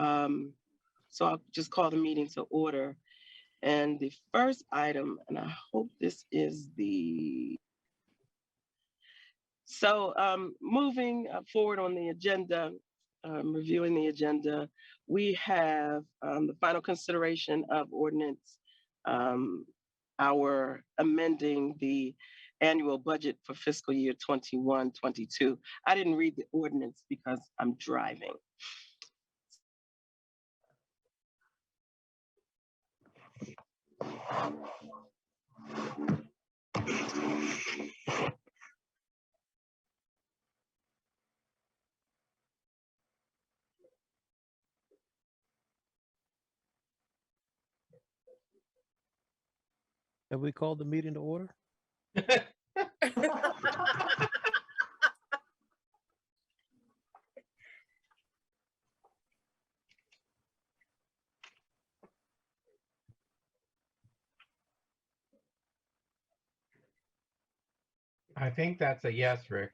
So I'll just call the meeting to order. And the first item, and I hope this is moving forward on the agenda, reviewing the agenda, we have the final consideration of ordinance, our amending the annual budget for fiscal year 21-22. I didn't read the ordinance because I'm driving. Have we called the meeting to order? I think that's a yes, Rick.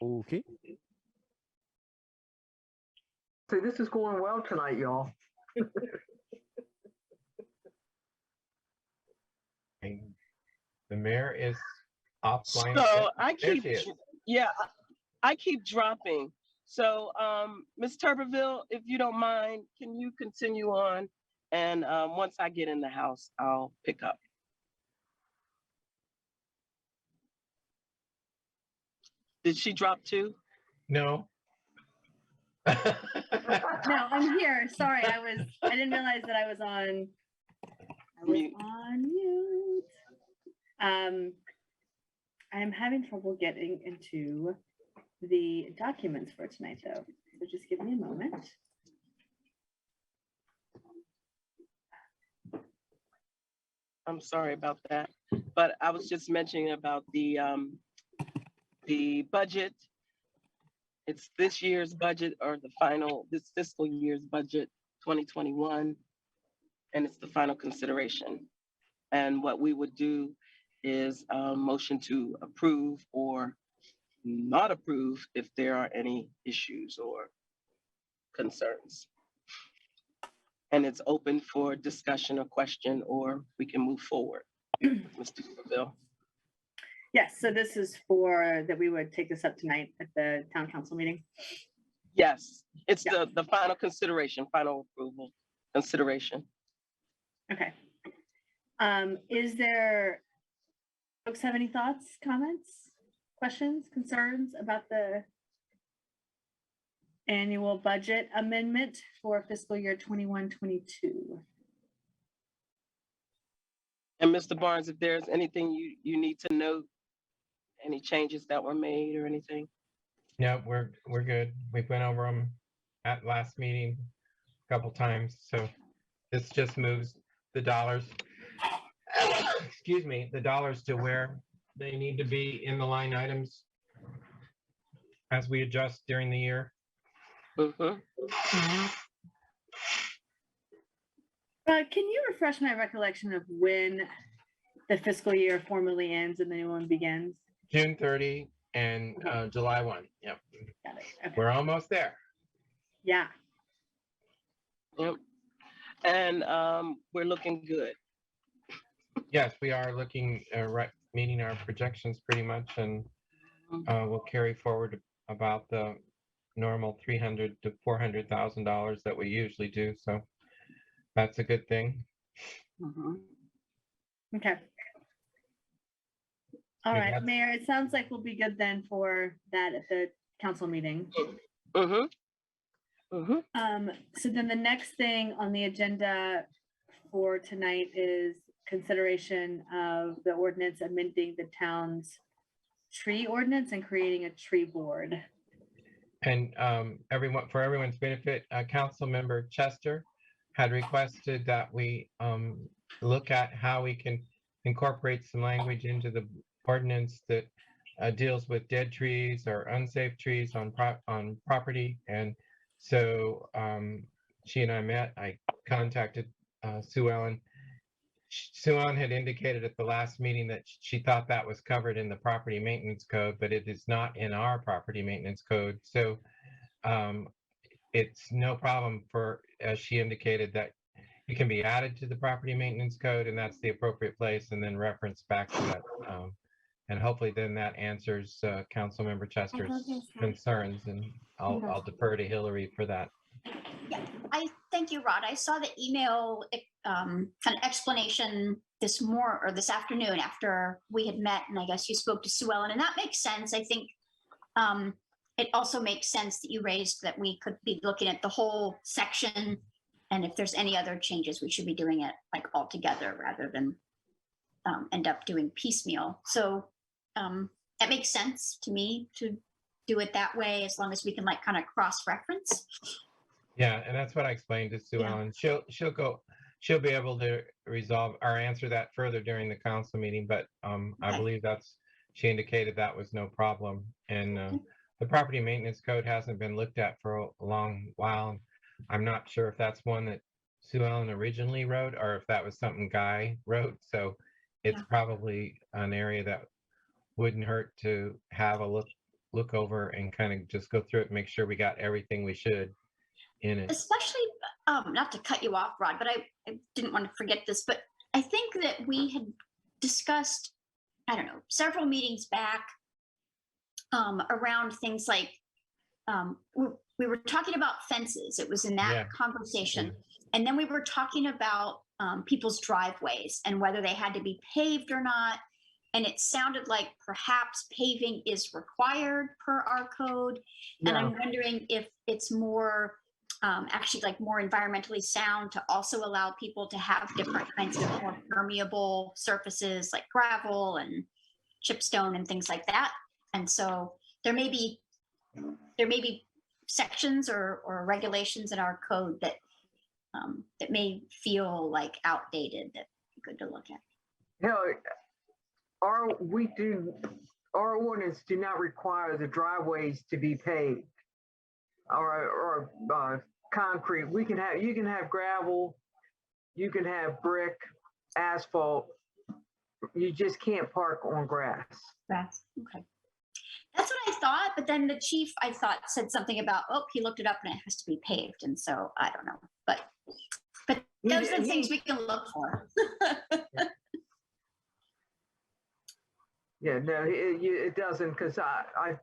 Okay. See, this is going well tonight, y'all. The mayor is offline. So I keep dropping. So, Ms. Tuberville, if you don't mind, can you continue on? And once I get in the house, I'll pick up. Did she drop too? No. No, I'm here. Sorry, I didn't realize that I was on mute. I'm having trouble getting into the documents for tonight though. So just give me a moment. I'm sorry about that, but I was just mentioning about the budget. It's this year's budget, or this fiscal year's budget, 2021, and it's the final consideration. And what we would do is motion to approve or not approve if there are any issues or concerns. And it's open for discussion or question, or we can move forward. Mr. Tuberville. Yes, so this is for that we would take this up tonight at the town council meeting. Yes, it's the final consideration, final approval consideration. Okay. Is there, folks have any thoughts, comments, questions, concerns about the annual budget amendment for fiscal year 21-22? And Mr. Barnes, if there's anything you need to note, any changes that were made or anything? No, we're good. We went over them at last meeting a couple times. So this just moves the dollars, excuse me, the dollars to where they need to be in the line items as we adjust during the year. Mm-hmm. Can you refresh my recollection of when the fiscal year formally ends and the new one begins? June 30 and July 1. Yep. Got it. Okay. We're almost there. Yeah. Yep. And we're looking good. Yes, we are looking right, meeting our projections pretty much, and we'll carry forward about the normal $300,000 to $400,000 that we usually do. So that's a good thing. Mm-hmm. Okay. All right, Mayor, it sounds like we'll be good then for that at the council meeting. Mm-hmm. Mm-hmm. So then the next thing on the agenda for tonight is consideration of the ordinance amending the town's tree ordinance and creating a tree board. And for everyone's benefit, Council Member Chester had requested that we look at how we can incorporate some language into the ordinance that deals with dead trees or unsafe trees on property. And so she and I met. I contacted Sue Ellen. Sue Ellen had indicated at the last meeting that she thought that was covered in the property maintenance code, but it is not in our property maintenance code. So it's no problem for, as she indicated, that it can be added to the property maintenance code, and that's the appropriate place, and then reference back to that. And hopefully then that answers Councilmember Chester's concerns, and I'll defer to Hillary for that. Yeah, I thank you, Rod. I saw the email kind of explanation this afternoon after we had met, and I guess you spoke to Sue Ellen, and that makes sense. I think it also makes sense that you raised that we could be looking at the whole section, and if there's any other changes, we should be doing it like all together rather than end up doing piecemeal. So that makes sense to me to do it that way, as long as we can like kind of cross-reference. Yeah, and that's what I explained to Sue Ellen. She'll be able to resolve or answer that further during the council meeting, but I believe she indicated that was no problem. And the property maintenance code hasn't been looked at for a long while. I'm not sure if that's one that Sue Ellen originally wrote or if that was something Guy wrote. So it's probably an area that wouldn't hurt to have a look over and kind of just go through it and make sure we got everything we should in it. Especially, not to cut you off, Rod, but I didn't want to forget this, but I think that we had discussed, I don't know, several meetings back around things like, we were talking about fences. It was in that conversation. And then we were talking about people's driveways and whether they had to be paved or not. And it sounded like perhaps paving is required per our code. And I'm wondering if it's more actually like more environmentally sound to also allow people to have different kinds of more permeable surfaces like gravel and chipstone and things like that. And so there may be sections or regulations in our code that that may feel like outdated that good to look at. Yeah, our ordinance do not require the driveways to be paved or concrete. You can have gravel, you can have brick, asphalt. You just can't park on grass. That's okay. That's what I thought, but then the chief, I thought, said something about, he looked it up and it has to be paved, and so I don't know, but those are the things we can look for. Yeah, no, it doesn't, because I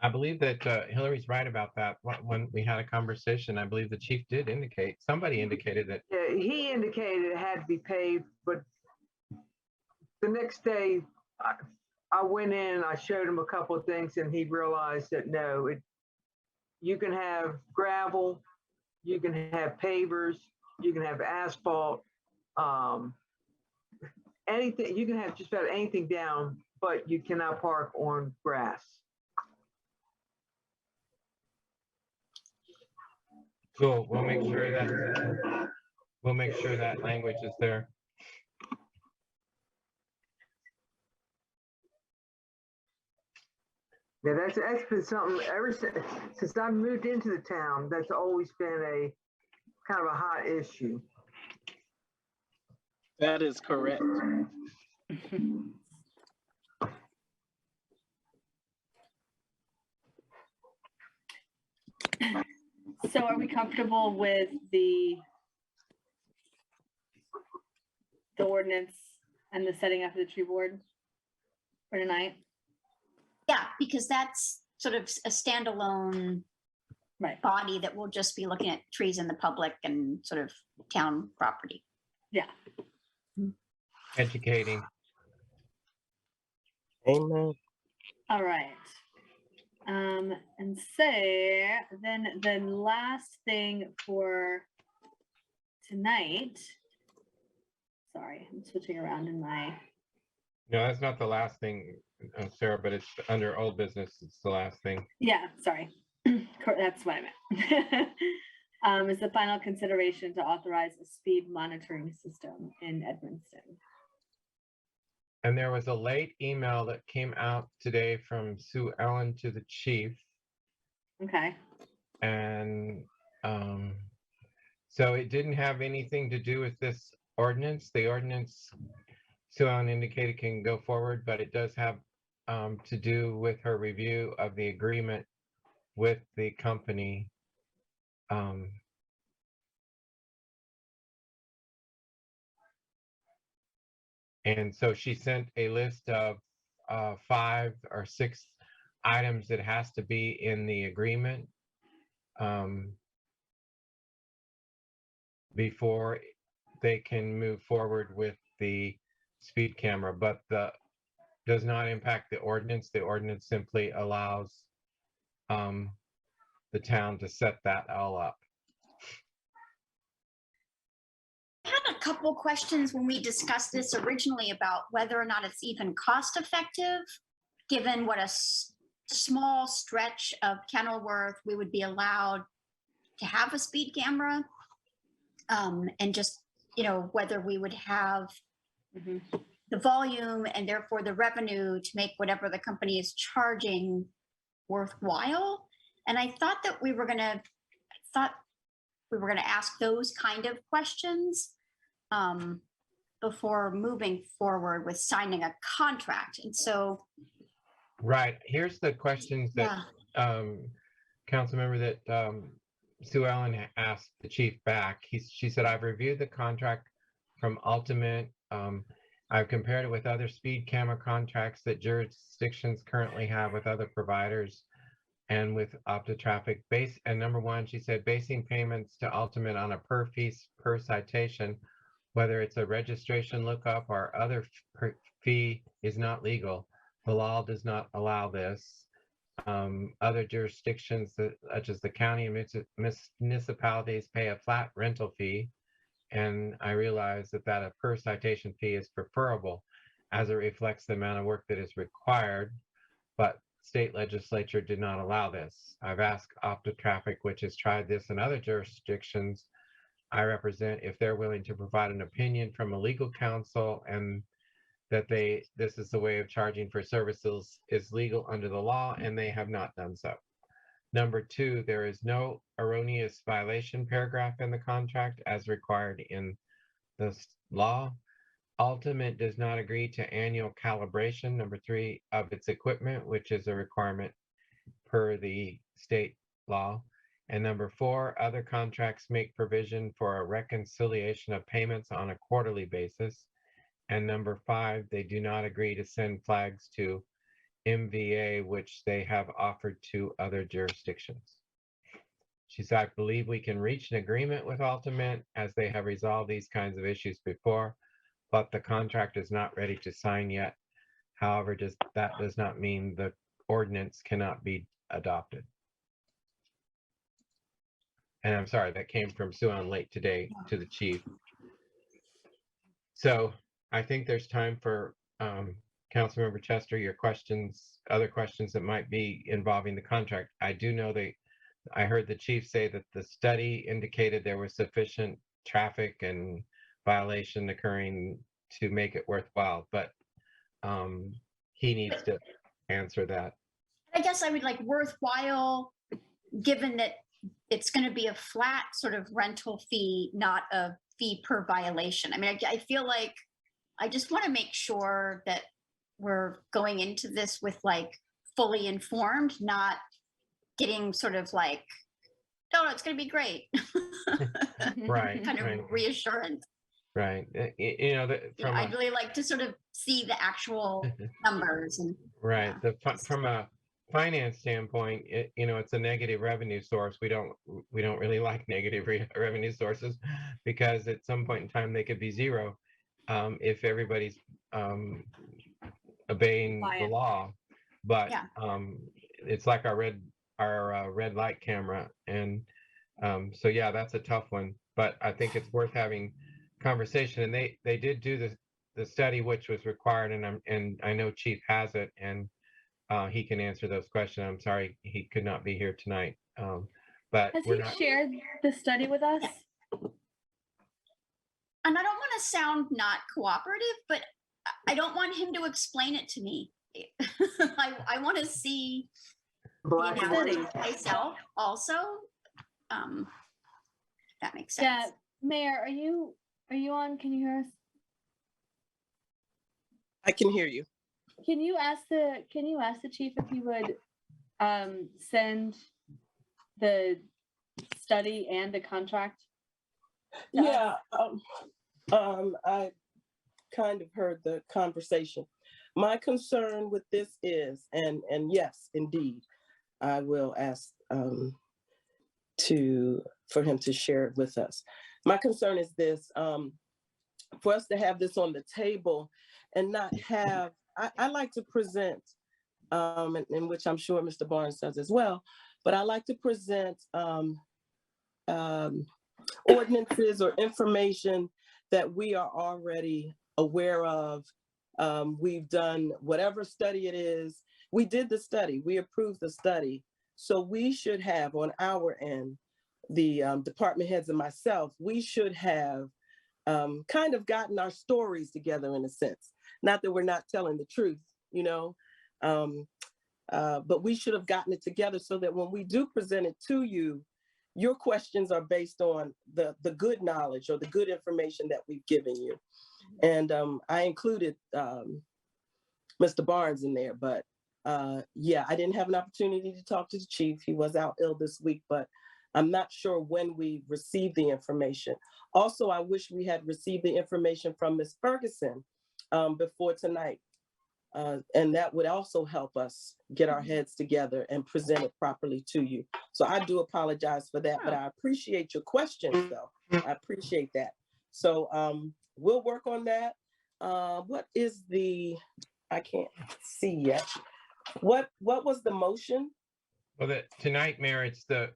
believe that Hillary's right about that. When we had a conversation, I believe the chief did indicate, somebody indicated that. Yeah, he indicated it had to be paved, but the next day I went in, I showed him a couple of things, and he realized that no, you can have gravel, you can have pavers, you can have asphalt, anything, you can have just about anything down, but you cannot park on grass. Cool. We'll make sure that language is there. Yeah, that's been something ever since I moved into the town. That's always been a kind of a hot issue. That is correct. So are we comfortable with the ordinance and the setting up of the tree board for tonight? Yeah, because that's sort of a standalone body that will just be looking at trees in the public and sort of town property. Yeah. Educating. Amen. All right. And say then the last thing for tonight. Sorry, I'm switching around in my. No, that's not the last thing, Sarah, but it's under old business. It's the last thing. Yeah, sorry. That's what I meant. Is the final consideration to authorize a speed monitoring system in Edmonston. And there was a late email that came out today from Sue Ellen to the chief. Okay. And so it didn't have anything to do with this ordinance. The ordinance, Sue Ellen indicated, can go forward, but it does have to do with her review of the agreement with the company. And so she sent a list of 5 or 6 items that has to be in the agreement before they can move forward with the speed camera, but does not impact the ordinance. The ordinance simply allows the town to set that all up. I had a couple questions when we discussed this originally about whether or not it's even cost effective, given what a small stretch of Kenilworth we would be allowed to have a speed camera, and just, you know, whether we would have the volume and therefore the revenue to make whatever the company is charging worthwhile. And I thought that we were gonna ask those kind of questions before moving forward with signing a contract. And so, Right. Here's the questions that council member that Sue Ellen asked the chief back. She said, I've reviewed the contract from Ultimate. I've compared it with other speed camera contracts that jurisdictions currently have with other providers and with OptoTraffic base. And number 1, she said, basing payments to Ultimate on a per fee per citation, whether it's a registration lookup or other fee, is not legal. The law does not allow this. Other jurisdictions, such as the county and municipalities, pay a flat rental fee. And I realize that a per citation fee is preferable as it reflects the amount of work that is required, but state legislature did not allow this. I've asked OptoTraffic, which has tried this in other jurisdictions I represent, if they're willing to provide an opinion from a legal counsel and that this is the way of charging for services is legal under the law, and they have not done so. Number 2, there is no erroneous violation paragraph in the contract as required in the law. Ultimate does not agree to annual calibration, number 3, of its equipment, which is a requirement per the state law. And number 4, other contracts make provision for a reconciliation of payments on a quarterly basis. And number 5, they do not agree to send flags to MVA, which they have offered to other jurisdictions. She said, I believe we can reach an agreement with Ultimate as they have resolved these kinds of issues before, but the contract is not ready to sign yet. However, that does not mean the ordinance cannot be adopted. And I'm sorry, that came from Sue Ellen late today to the chief. So I think there's time for Councilmember Chester, your questions, other questions that might be involving the contract. I do know I heard the chief say that the study indicated there was sufficient traffic and violation occurring to make it worthwhile, but he needs to answer that. I guess I would like worthwhile, given that it's going to be a flat sort of rental fee, not a fee per violation. I mean, I feel like I just want to make sure that we're going into this with like fully informed, not getting sort of like, oh, no, it's going to be great. Right. Kind of right, reassurance. right. You know, I'd really like to sort of see the actual numbers. And right. From a finance standpoint, it's a negative revenue source. We don't really like negative revenue sources because at some point in time they could be zero if everybody's obeying the law. But it's like our red light camera, and so yeah, that's a tough one. But I think it's worth having conversation. And they did do the study which was required, and I know Chief has it, and he can answer those questions. I'm sorry he could not be here tonight. But Has he shared the study with us? And I don't want to sound not cooperative, but I don't want him to explain it to me. I want to see the analysis myself also. That makes sense. Yeah, Mayor, are you are you on? Can you hear us? I can hear you. Can you ask the chief if he would send the study and the contract? to us? Yeah, I kind of heard the conversation. My concern with this is, and yes, indeed, I will ask for him to share it with us. My concern is this, for us to have this on the table and not have, I like to present, in which I'm sure Mr. Barnes does as well, but I like to present ordinances or information that we are already aware of. We've done whatever study it is. We did the study, we approved the study. So we should have on our end, the department heads and myself, we should have kind of gotten our stories together in a sense. Not that we're not telling the truth, you know, but we should have gotten it together so that when we do present it to you, your questions are based on the good knowledge or the good information that we've given you. And I included Mr. Barnes in there, but yeah, I didn't have an opportunity to talk to the chief. He was out ill this week, but I'm not sure when we received the information. Also, I wish we had received the information from Ms. Ferguson before tonight. And that would also help us get our heads together and present it properly to you. So I do apologize for that, but I appreciate your questions though. I appreciate that. So we'll work on that. What is I can't see yet. What was the motion? Well, tonight, Mayor, it's the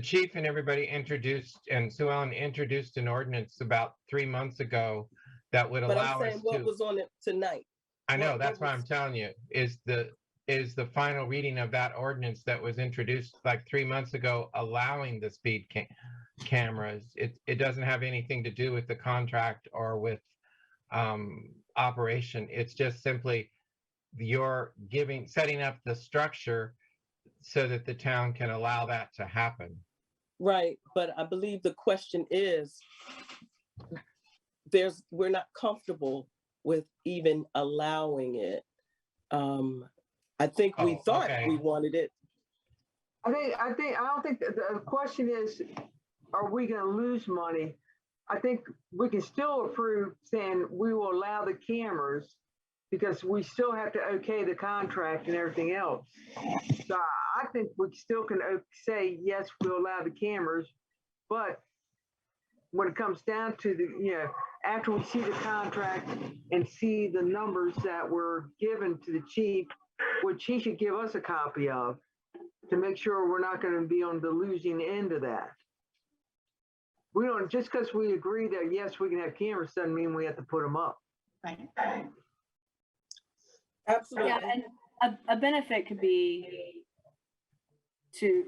chief and everybody introduced, and Sue Ellen introduced an ordinance about 3 months ago that would But allow I'm saying us what to. was on it tonight? I know, what that's why was- I'm telling you, is the final reading of that ordinance that was introduced like 3 months ago, allowing the speed cameras. It doesn't have anything to do with the contract or with operation. It's just simply you're setting up the structure so that the town can allow that to happen. Right, but I believe the question is, we're not comfortable with even allowing it. I think we thought okay. we wanted it. I don't think the question is, are we gonna lose money? I think we can still approve saying we will allow the cameras because we still have to okay the contract and everything else. So I think we still can say, yes, we'll allow the cameras, but when it comes down to after we see the contract and see the numbers that were given to the chief, which he should give us a copy of to make sure we're not going to be on the losing end of that. We don't, just because we agree that, yes, we can have cameras doesn't mean we have to put them up. Right. Absolutely. Yeah, and a benefit could be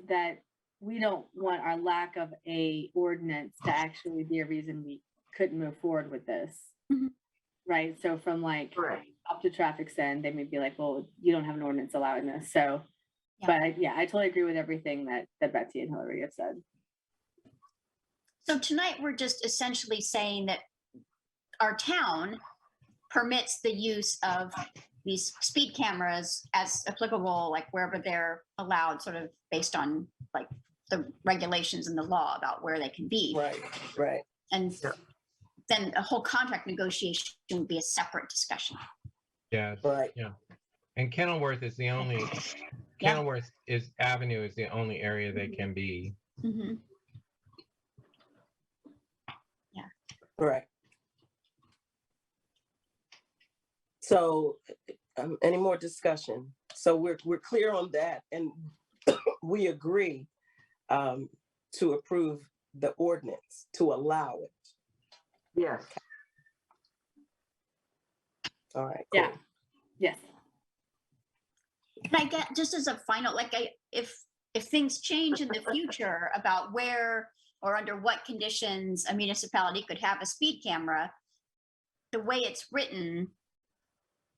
that we don't want our lack of a ordinance to actually be a reason we couldn't move forward with this. Mhm. Right, so from like Correct. up to traffic's end, they may be like, well, you don't have an ordinance allowing this, so. Yeah. But I totally agree with everything that Betsy and Hillary have said. So tonight, we're just essentially saying that our town permits the use of these speed cameras as applicable, like wherever they're allowed, sort of based on like the regulations and the law about where they can be. Right. And Yeah. then a whole contract negotiation would be a separate discussion. Yeah. Right. Yeah. And Kenilworth is the only, Yeah. Kenilworth Avenue is the only area they can be. Mm-hmm. Right. So, any more discussion? So we're clear on that, and we agree to approve the ordinance to allow it. Yes. All right. Yeah. Cool. Yes. And I get, just as a final, like if things change in the future about where or under what conditions a municipality could have a speed camera, the way it's written,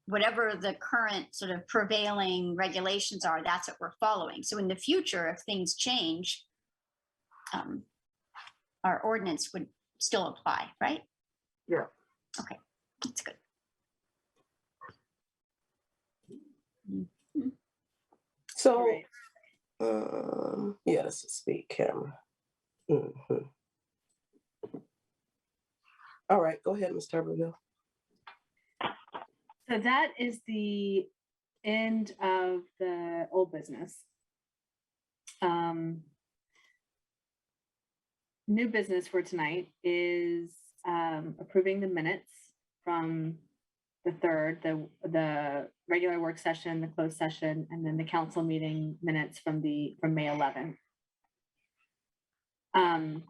whatever the current sort of prevailing regulations are, that's what we're following. So in the future, if things change, our ordinance would still apply, right? Yeah. Okay, that's good. So, Right. yeah, that's a speed camera. Mhm. All right, go ahead, Ms. Tuberville. So that is the end of the old business. New business for tonight is approving the minutes from the third, the regular work session, the closed session, and then the council meeting minutes from May 11th. I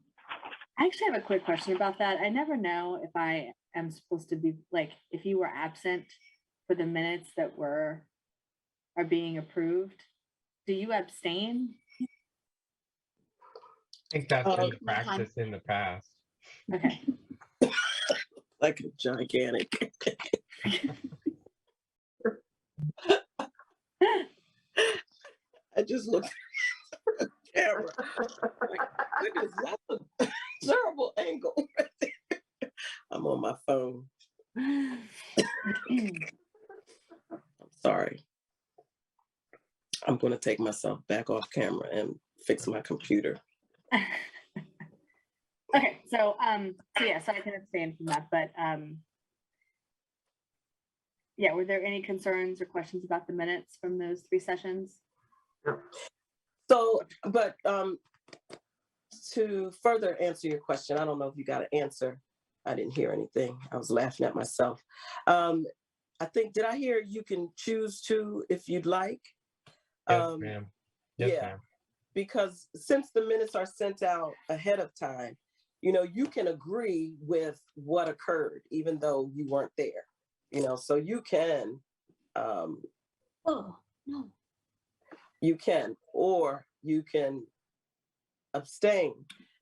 actually have a quick question about that. I never know if I am supposed to be, like, if you were absent for the minutes that are being approved, do you abstain? I think that's been the One time. practice in the past. Okay. Like a gigantic. I just looked at the camera. Like, goodness, that's a terrible angle right there. I'm on my phone. I'm sorry. I'm going to take myself back off camera and fix my computer. Okay, so yeah, so I can abstain from that, but yeah, were there any concerns or questions about the minutes from those 3 sessions? So, but to further answer your question, I don't know if you got an answer. I didn't hear anything. I was laughing at myself. I think, did I hear you can choose to if you'd like? Yes, ma'am. Yes, yeah. ma'am. Because since the minutes are sent out ahead of time, you know, you can agree with what occurred, even though you weren't there, you know, so you can, Oh, no. you can, or you can abstain.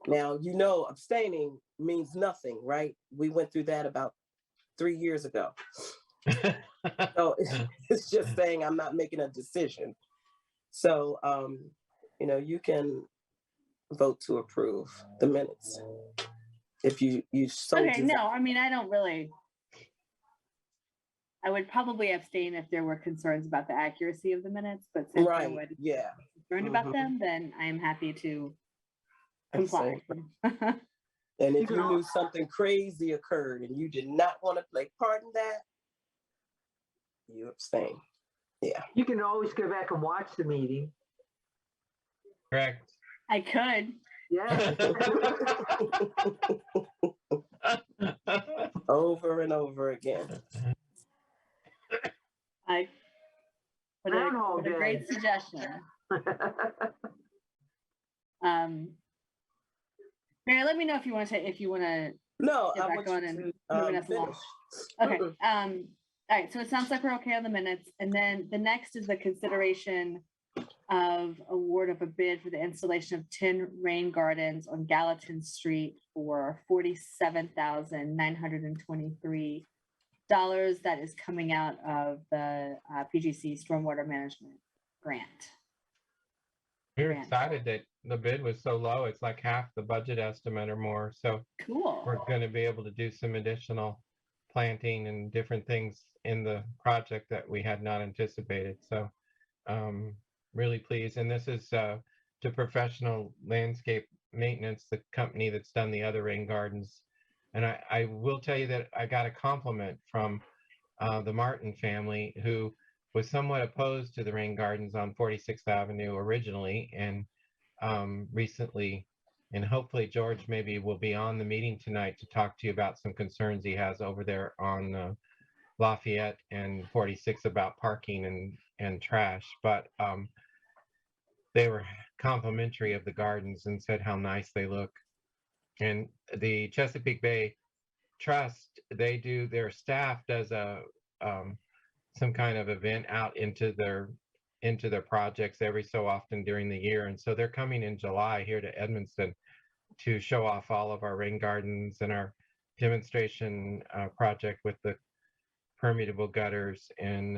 Now, you know, abstaining means nothing, right? We went through that about 3 years ago. So it's just saying I'm not making a decision. So, you know, you can vote to approve the minutes if you so Okay, desire. no, I mean, I would probably abstain if there were concerns about the accuracy of the minutes, but since there Right, was yeah. concerned about Mhm. them, then I'm happy to Abstain. comply. And You if can you al- knew something crazy occurred and you did not want to take part in that, you abstain. Yeah. You can always go back and watch the meeting. Correct. I could. Yeah. Over and over again. What Groundhog a great Day. suggestion. Mary, let me know if you want to No, get I back want on you and to moving us along. finish. Okay. All right. So it sounds like we're okay on the minutes. And then the next is the consideration of award of a bid for the installation of 10 rain gardens on Gallatin Street for $47,923. That is coming out of the PGC Stormwater Management Grant. We were Grant. excited that the bid was so low. It's like half the budget estimate or more. So Cool. we're going to be able to do some additional planting and different things in the project that we had not anticipated. So really pleased. And this is to Professional Landscape Maintenance, the company that's done the other rain gardens. And I will tell you that I got a compliment from the Martin family, who was somewhat opposed to the rain gardens on 46th Avenue originally, and recently, and hopefully George maybe will be on the meeting tonight to talk to you about some concerns he has over there on Lafayette and 46 about parking and trash. But they were complimentary of the gardens and said how nice they look. And the Chesapeake Bay Trust, their staff does some kind of event out into their projects every so often during the year. And so they're coming in July here to Edmonston to show off all of our rain gardens and our demonstration project with the permeable gutters and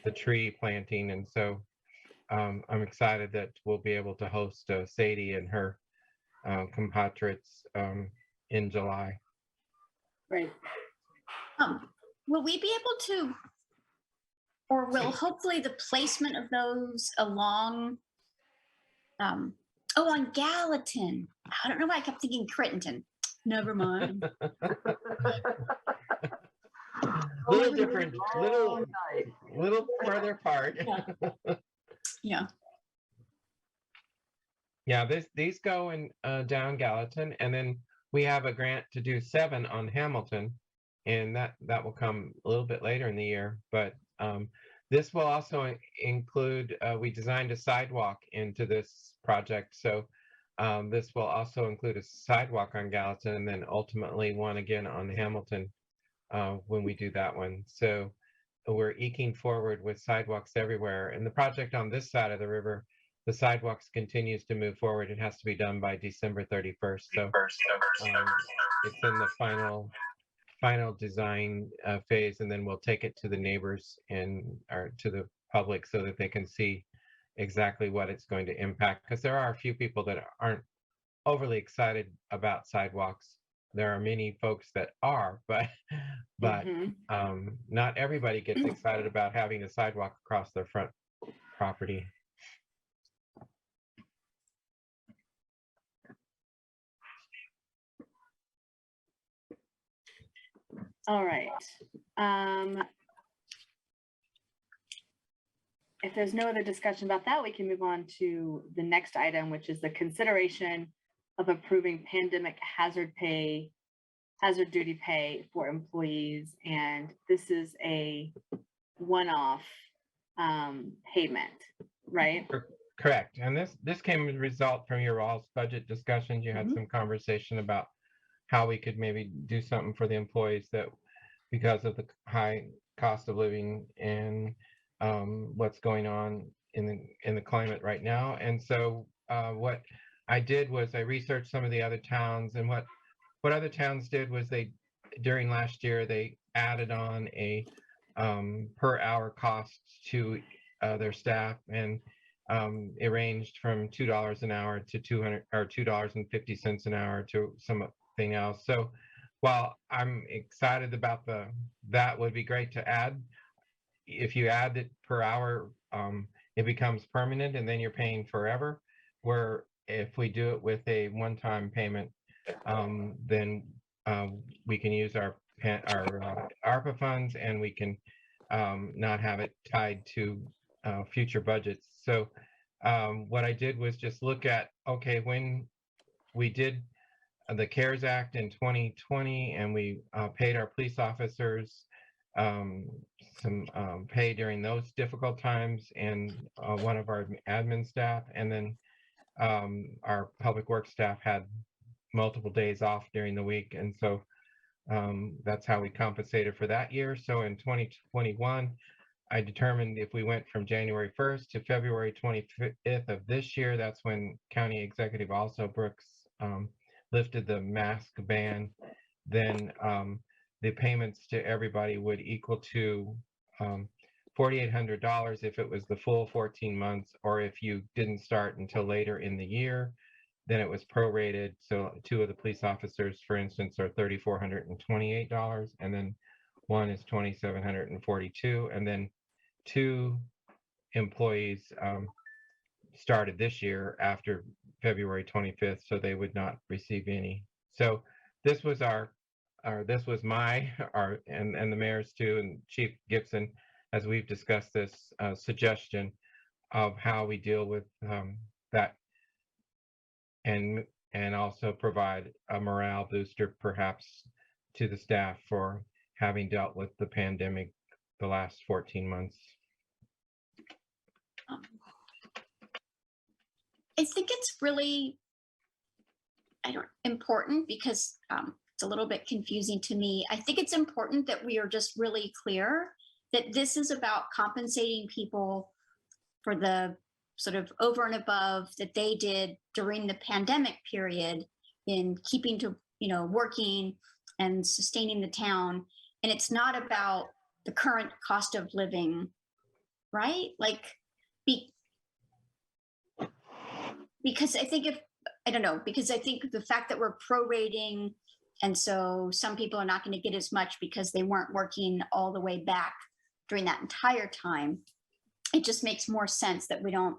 the tree planting. And so I'm excited that we'll be able to host Sadie and her compatriots in July. Right. Will we be able to, or will hopefully the placement of those along, on Gallatin. I don't know why I kept thinking Crittenton. Never mind. Little different, little Night. further apart. Yeah. Yeah, these go in down Gallatin, and then we have a grant to do 7 on Hamilton, and that will come a little bit later in the year. But this will also include, we designed a sidewalk into this project, so this will also include a sidewalk on Gallatin, and then ultimately one again on Hamilton when we do that one. So we're eking forward with sidewalks everywhere. And the project on this side of the river, the sidewalks continues to move forward. It has to be done by December 31st. So it's in the final design phase, and then we'll take it to the neighbors or to the public so that they can see exactly what it's going to impact. Because there are a few people that aren't overly excited about sidewalks. There are many folks that are, but not everybody gets excited about having a sidewalk across their front property. All right. If there's no other discussion about that, we can move on to the next item, which is the consideration of approving pandemic hazard duty pay for employees. And this is a one-off payment, right? Correct. And this came as a result from your all's budget discussions. You had some conversation about how we could maybe do something for the employees that, because of the high cost of living and what's going on in the climate right now. And so what I did was I researched some of the other towns, and what other towns did was during last year, they added on a per hour cost to their staff, and it ranged from $2 an hour to $2.50 an hour to something else. So while I'm excited about that would be great to add. If you add it per hour, it becomes permanent, and then you're paying forever. Where if we do it with a one-time payment, then we can use our ARPA funds, and we can not have it tied to future budgets. So what I did was just look at, okay, when we did the CARES Act in 2020, and we paid our police officers some pay during those difficult times, and one of our admin staff, and then our public works staff had multiple days off during the week, and so that's how we compensated for that year. So in 2021, I determined if we went from January 1st to February 25th of this year, that's when County Executive also Brooks lifted the mask ban, then the payments to everybody would equal to $4,800 if it was the full 14 months, or if you didn't start until later in the year, then it was prorated. So 2 of the police officers, for instance, are $3,428, and then 1 is $2,742, and then 2 employees started this year after February 25th, so they would not receive any. So this was this was and the mayor's too, and Chief Gibson, as we've discussed this suggestion of how we deal with that, and also provide a morale booster perhaps to the staff for having dealt with the pandemic the last 14 months. I think it's really important because it's a little bit confusing to me. I think it's important that we are just really clear that this is about compensating people for the sort of over and above that they did during the pandemic period in keeping to, working and sustaining the town. And it's not about the current cost of living, right? Like, because I think because I think the fact that we're prorating And so some people are not going to get as much because they weren't working all the way back during that entire time. It just makes more sense that we don't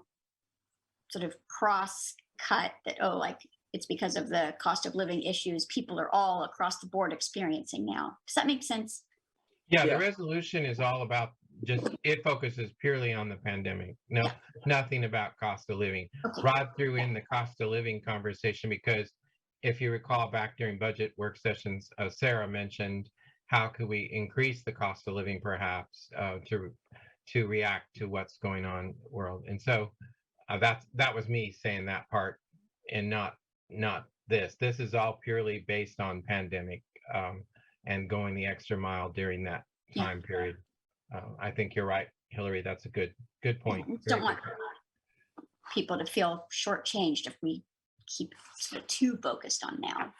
sort of cross cut that, oh, like it's because of the cost of living issues people are all across the board experiencing now. Does that make sense? Yeah, Yeah. the resolution is all about just, it focuses purely on the pandemic. No, nothing about cost of living. Okay. Rod threw in the cost of living conversation because if you recall back during budget work sessions, Sarah mentioned how could we increase the cost of living perhaps to react to what's going on in the world. And so that was me saying that part and not this. This is all purely based on pandemic and going the extra mile during that time period. I think you're right, Hillary. That's a good point. We Very don't want good. people to feel shortchanged if we keep sort of too focused on now.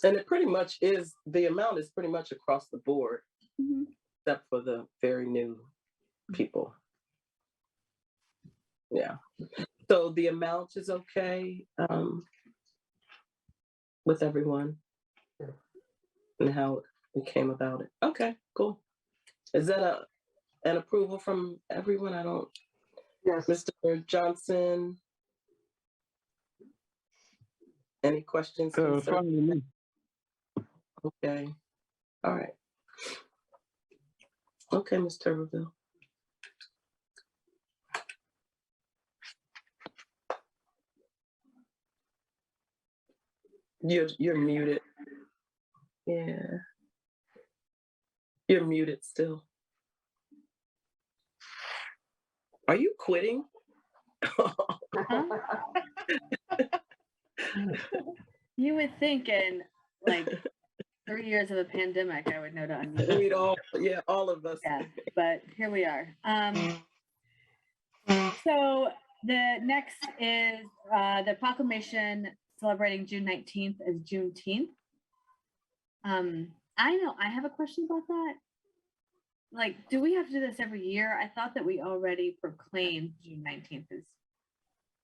And it pretty much is, the amount is pretty much across the board, Mhm. except for the very new people. Yeah. So the amount is okay with everyone and how we came about it. Okay, cool. Is that an approval from everyone? I don't, Yes. Mr. Johnson? Any questions? concerns? Fine with me. Okay. All right. Okay, Ms. Turberville. You're muted. Yeah. You're muted still. Are you quitting? You would think in like 3 years of a pandemic, I would know to unmute. We'd all, yeah, all of us. Yeah, but here we are. So the next is the proclamation celebrating June 19th as Juneteenth. I know I have a question about that. Like, do we have to do this every year? I thought that we already proclaimed June 19th as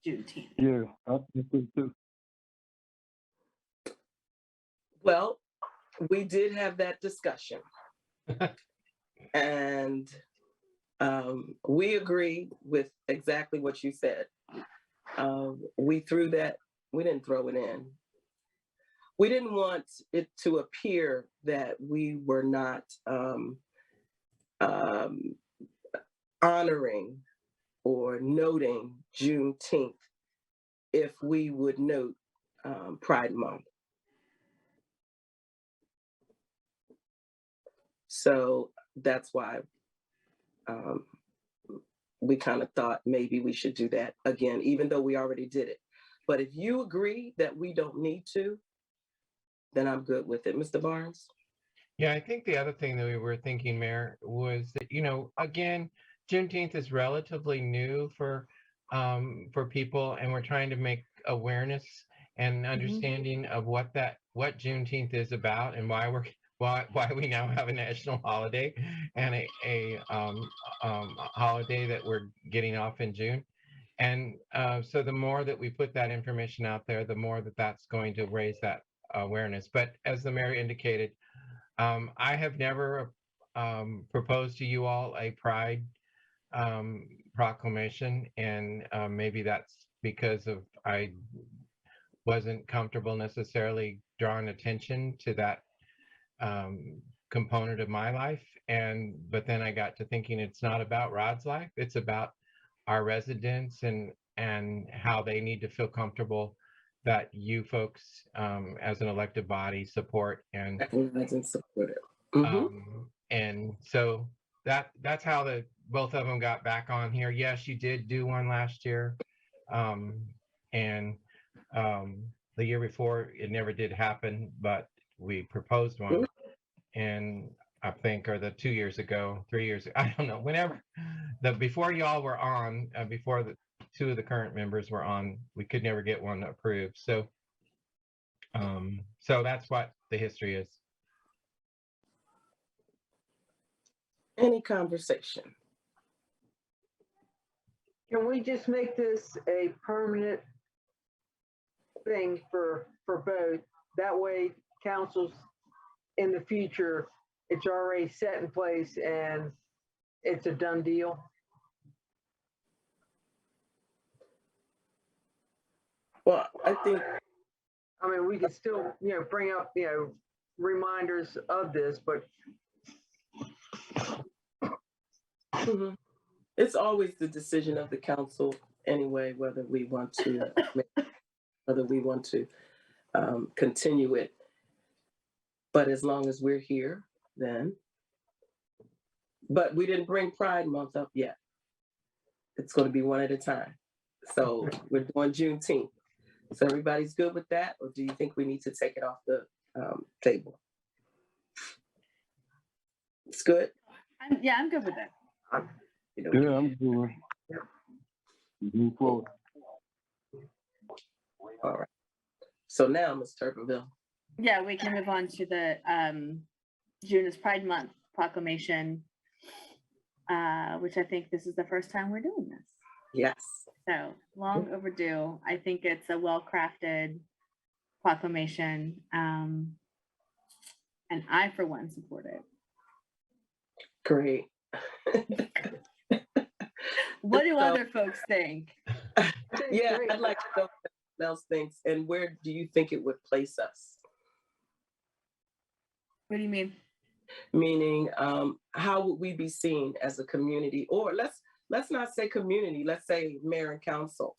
Juneteenth. Yeah, I think so too. Well, we did have that discussion. And we agree with exactly what you said. We threw that, we didn't throw it in. We didn't want it to appear that we were not honoring or noting Juneteenth if we would note Pride Month. So that's why we kind of thought maybe we should do that again, even though we already did it. But if you agree that we don't need to, then I'm good with it. Mr. Barnes? Yeah, I think the other thing that we were thinking, Mayor, was that, again, Juneteenth is relatively new for people, and we're trying to make awareness and understanding of what Juneteenth is about and why we now have a national holiday and a holiday that we're getting off in June. And so the more that we put that information out there, the more that's going to raise that awareness. But as the mayor indicated, I have never proposed to you all a pride proclamation, and maybe that's because I wasn't comfortable necessarily drawing attention to that component of my life. But then I got to thinking it's not about Rod's life, it's about our residents and how they need to feel comfortable that you folks as an elected body support and support it. And so that's how both of them got back on here. Yes, you did do one last year, and the year before it never did happen, but we proposed one, and I think, or the 2 years ago, 3 years, I don't know, whenever before y'all were on, before the two of the current members were on, we could never get one approved. So that's what the history is. Any conversation? Can we just make this a permanent thing for both? That way, councils in the future, it's already set in place and it's a done deal. Well, I think, I mean, we could still, bring up, reminders of this, but mhm, it's always the decision of the council anyway, whether we want to continue it. But as long as we're here, then. But we didn't bring Pride Month up yet. It's going to be one at a time. So we're doing Juneteenth. So everybody's good with that, or do you think we need to take it off the table? It's good. I'm good with it. You know, Yeah, I'm good. Move forward. all right. So now, Ms. Turpinville. Yeah, we can move on to the June is Pride Month proclamation, which I think this is the first time we're doing this. Yes. So long overdue. I think it's a well-crafted proclamation, and I, for one, support it. Great. What do So- other folks think? Yeah, Great. I'd like to know what everyone else thinks, and where do you think it would place us? What do you mean? Meaning, how would we be seen as a community? Or let's not say community, let's say mayor and council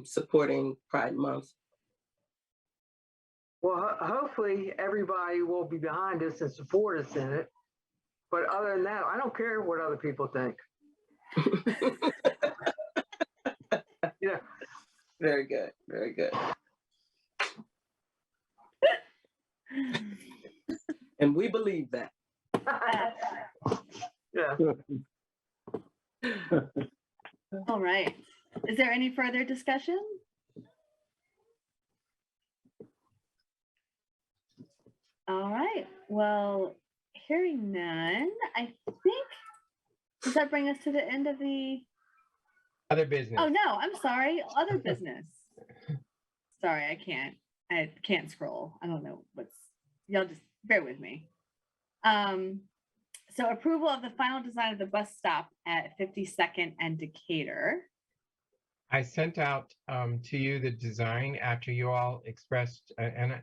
supporting Pride Month. well, hopefully everybody will be behind us and support us in it. But other than that, I don't care what other people think. Yeah. Very good, very good. And we believe that. Yeah. All right. Is there any further discussion? All right. Well, hearing none, I think, does that bring us to the end of the, Other business. oh no, I'm sorry, other business. Sorry, I can't scroll. I don't know y'all just bear with me. So approval of the final design of the bus stop at 52nd and Decatur. I sent out to you the design after you all expressed, and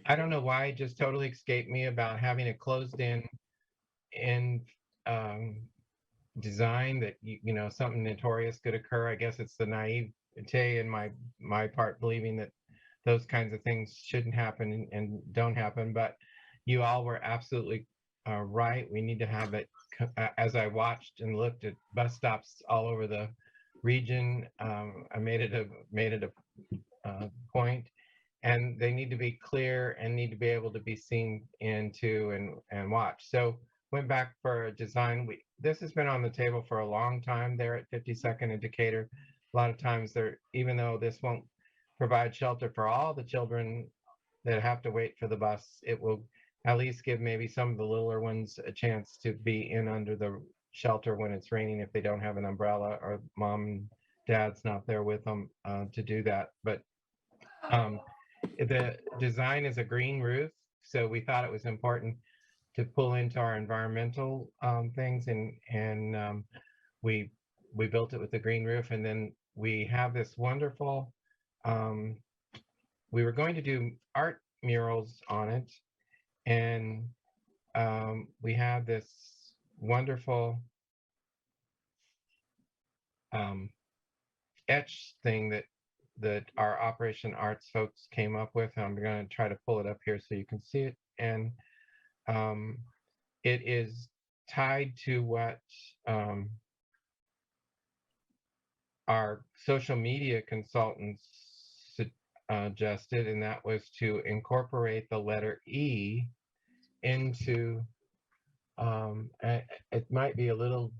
I don't know why it just totally escaped me about having a closed in design that something notorious could occur. I guess it's the naivete in my part believing that those kinds of things shouldn't happen and don't happen. But you all were absolutely right. We need to have it. As I watched and looked at bus stops all over the region, I made it a point, and they need to be clear and need to be able to be seen into and watched. So went back for a design. This has been on the table for a long time there at 52nd and Decatur. A lot of times even though this won't provide shelter for all the children that have to wait for the bus, it will at least give maybe some of the littler ones a chance to be in under the shelter when it's raining if they don't have an umbrella or mom and dad's not there with them to do that. But the design is a green roof, so we thought it was important to pull into our environmental things, and we built it with the green roof, and then we have this wonderful. We were going to do art murals on it, and we have this wonderful etch thing that our Operation Arts folks came up with. I'm going to try to pull it up here so you can see it, and it is tied to what our social media consultants suggested, and that was to incorporate the letter E into, it might be a little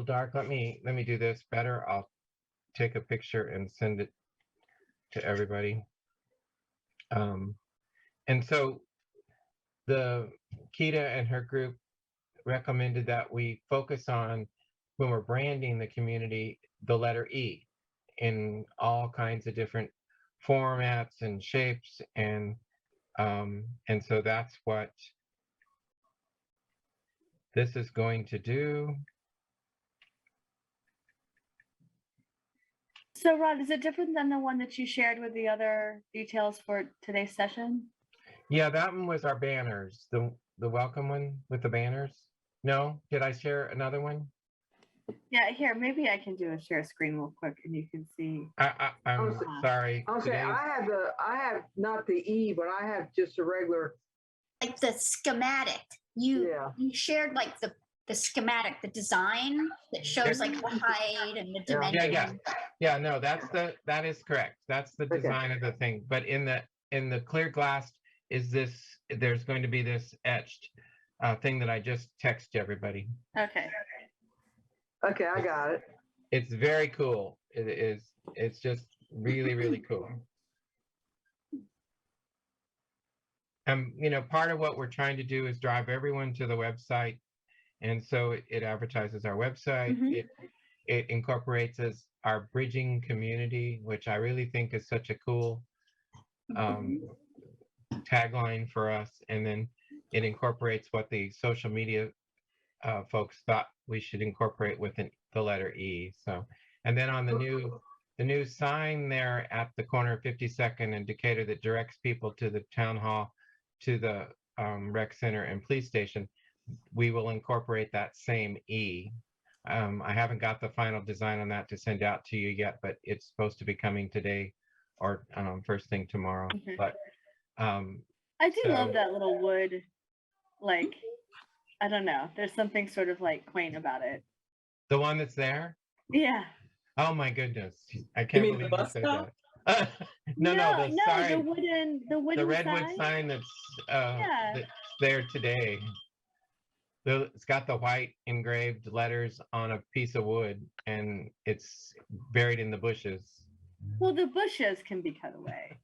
dark. Let me do this better. I'll take a picture and send it to everybody. And so the Kita and her group recommended that we focus on, when we're branding the community, the letter E in all kinds of different formats and shapes, and so that's what this is going to do. So Rod, is it different than the one that you shared with the other details for today's session? Yeah, that one was our banners, the welcome one with the banners. No, did I share another one? Yeah, here, maybe I can do a share screen real quick and you can see. I'm sorry. I'll say, Today's- I have not the E, but I have just a regular, Like the schematic, you yeah. you shared like the schematic, the design that shows like the height and the Yeah. dimension. Yeah, no, that is correct. That's the Okay. design of the thing. But in the clear glass is this, there's going to be this etched thing that I just texted everybody. Okay. Okay, I got it. It's very cool. It's just really, really cool. Part of what we're trying to do is drive everyone to the website. And so it advertises our website. Mhm. It incorporates our bridging community, which I really think is such a cool tagline for us. And then it incorporates what the social media folks thought we should incorporate with the letter E. So, and then on the new sign there at the corner of 52nd and Decatur that directs people to the town hall, to the rec center and police station, we will incorporate that same E. I haven't got the final design on that to send out to you yet, but it's supposed to be coming today or first thing tomorrow. Okay. But I do love so- that little wood, like, I don't know, there's something sort of like quaint about it. the one that's there, Yeah. oh my goodness, I can't mean the believe you bus said stop? that. No, the the sign, wooden the redwood sign. sign that's Yeah. that's there today. It's got the white engraved letters on a piece of wood, and it's buried in the bushes. Well, the bushes can be cut away.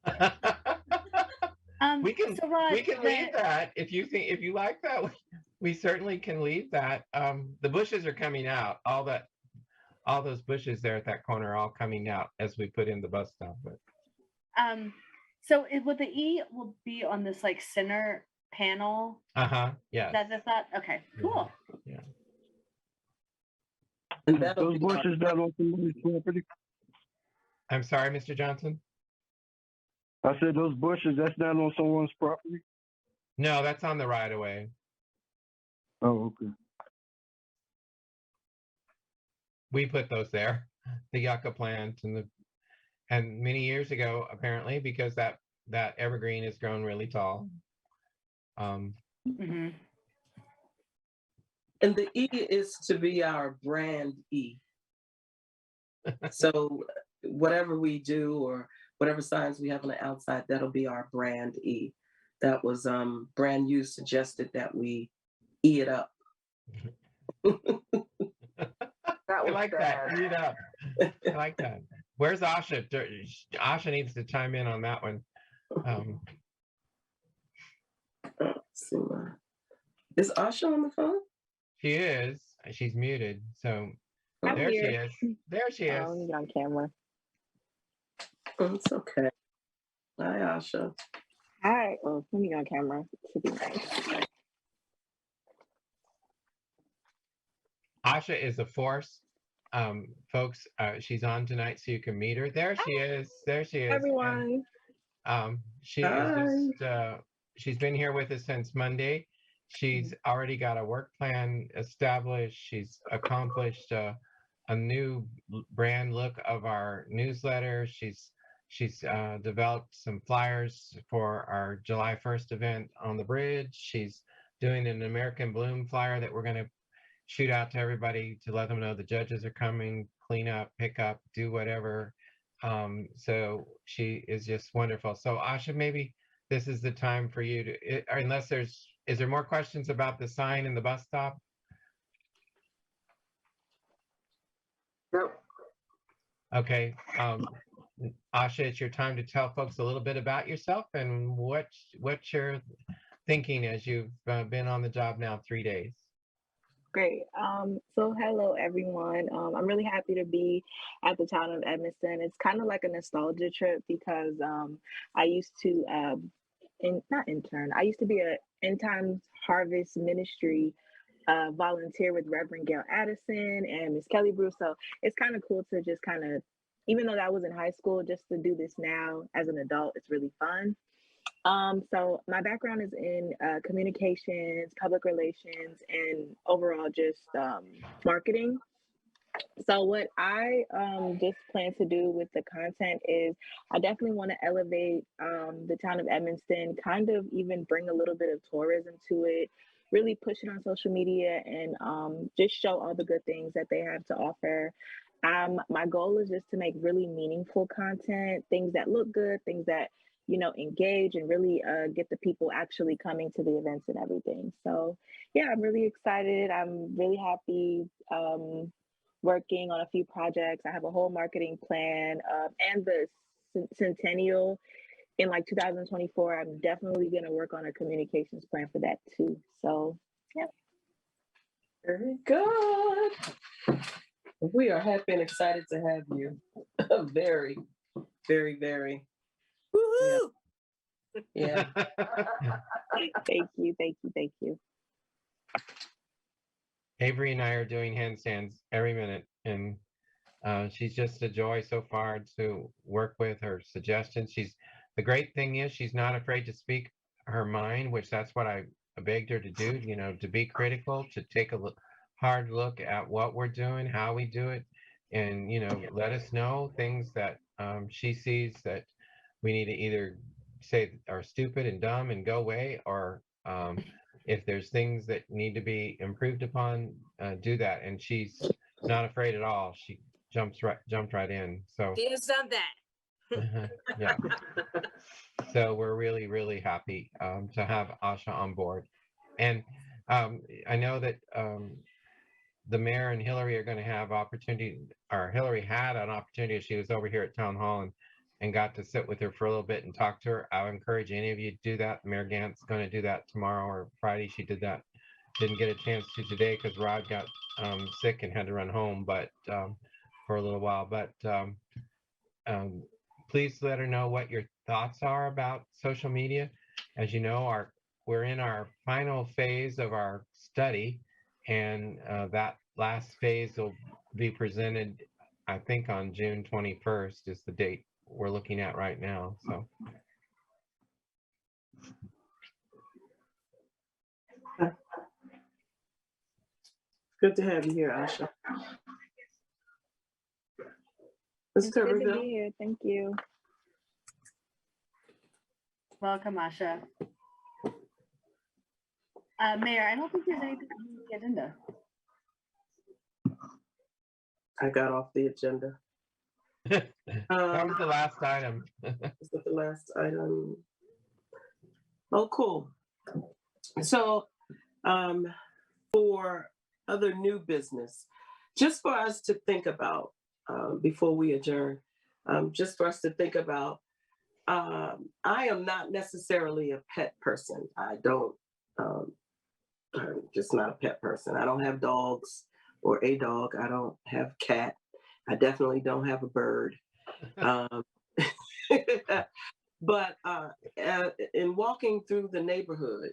We can So Rod, we can leave that if you like that. We certainly can leave that. The bushes are coming out. All those bushes there at that corner are all coming out as we put in the bus stop. But so would the E will be on this like center panel? yeah. That's the thought. Okay, cool. And that'll Those be our- bushes not on somebody's property? I'm sorry, Mr. Johnson. I said those bushes, that's not on someone's property? No, that's on the right of way. Oh, okay. We put those there, the yucca plant and many years ago, apparently, because that evergreen has grown really tall. Hmm. And the E is to be our brand E. So whatever we do or whatever signs we have on the outside, that'll be our brand E. That was Brand U suggested that we E it up. That I was like that. bad. Eat it up. I like that. Where's Asha? Asha needs to chime in on that one. Let's see, is Asha on the phone? She is. She's muted. So I'm there she is. There she is. Oh, on camera. Oh, it's okay. Hi, Asha. Hi. Oh, let me on camera. Should be nice. Asha is a force. Folks, she's on tonight so you can meet her. There she is. There she is. Everyone. And, she Hi. is just, she's been here with us since Monday. She's already got a work plan established. She's accomplished a new brand look of our newsletter. She's developed some flyers for our July 1st event on the bridge. She's doing an American Bloom flyer that we're going to shoot out to everybody to let them know the judges are coming, clean up, pick up, do whatever. So she is just wonderful. So Asha, maybe this is the time for you to, unless is there more questions about the sign and the bus stop? Nope. Okay. Asha, it's your time to tell folks a little bit about yourself and what you're thinking as you've been on the job now 3 days. Great. So hello everyone. I'm really happy to be at the town of Edmonston. It's kind of like a nostalgia trip because I used to not intern. I used to be a end times harvest ministry volunteer with Reverend Gail Addison and Miss Kelly Bruce. So it's kind of cool to just kind of, even though that was in high school, just to do this now as an adult, it's really fun. So my background is in communications, public relations, and overall just marketing. So what I just plan to do with the content is I definitely want to elevate the town of Edmonston, kind of even bring a little bit of tourism to it, really push it on social media and just show all the good things that they have to offer. My goal is just to make really meaningful content, things that look good, things that engage and really get the people actually coming to the events and everything. So yeah, I'm really excited. I'm really happy. Working on a few projects. I have a whole marketing plan and the centennial in like 2024. I'm definitely going to work on a communications plan for that too. So, yeah. Very good. We are happy and excited to have you. Very, very, very. Woohoo! Yeah. Thank you. Thank you. Thank you. Avery and I are doing handstands every minute, and she's just a joy so far to work with. Her suggestions. The great thing is she's not afraid to speak her mind, which that's what I begged her to do. To be critical, to take a hard look at what we're doing, how we do it, and let us know things that she sees that we need to either say are stupid and dumb and go away, or if there's things that need to be improved upon, do that. And she's not afraid at all. She jumped right in. So She has done that. yeah. So we're really, really happy to have Asha on board. And I know that the mayor and Hillary are going to have opportunity, or Hillary had an opportunity. She was over here at Town Hall and got to sit with her for a little bit and talk to her. I would encourage any of you to do that. Mayor Gant's going to do that tomorrow or Friday. She did that. Didn't get a chance to today because Rod got sick and had to run home, but for a little while. But please let her know what your thoughts are about social media. As you know, we're in our final phase of our study, and that last phase will be presented, I think, on June 21st is the date we're looking at right now. So Good to have you here, Asha. It's good to be here. Thank you. Welcome, Asha. Mayor, I don't think there's anything on the agenda. I got off the agenda. that was the last item. Is that the last item? Oh, cool. So for other new business, just for us to think about before we adjourn, just for us to think about, I am not necessarily a pet person. I don't, I'm just not a pet person. I don't have dogs or a dog. I don't have cat. I definitely don't have a bird. But in walking through the neighborhood,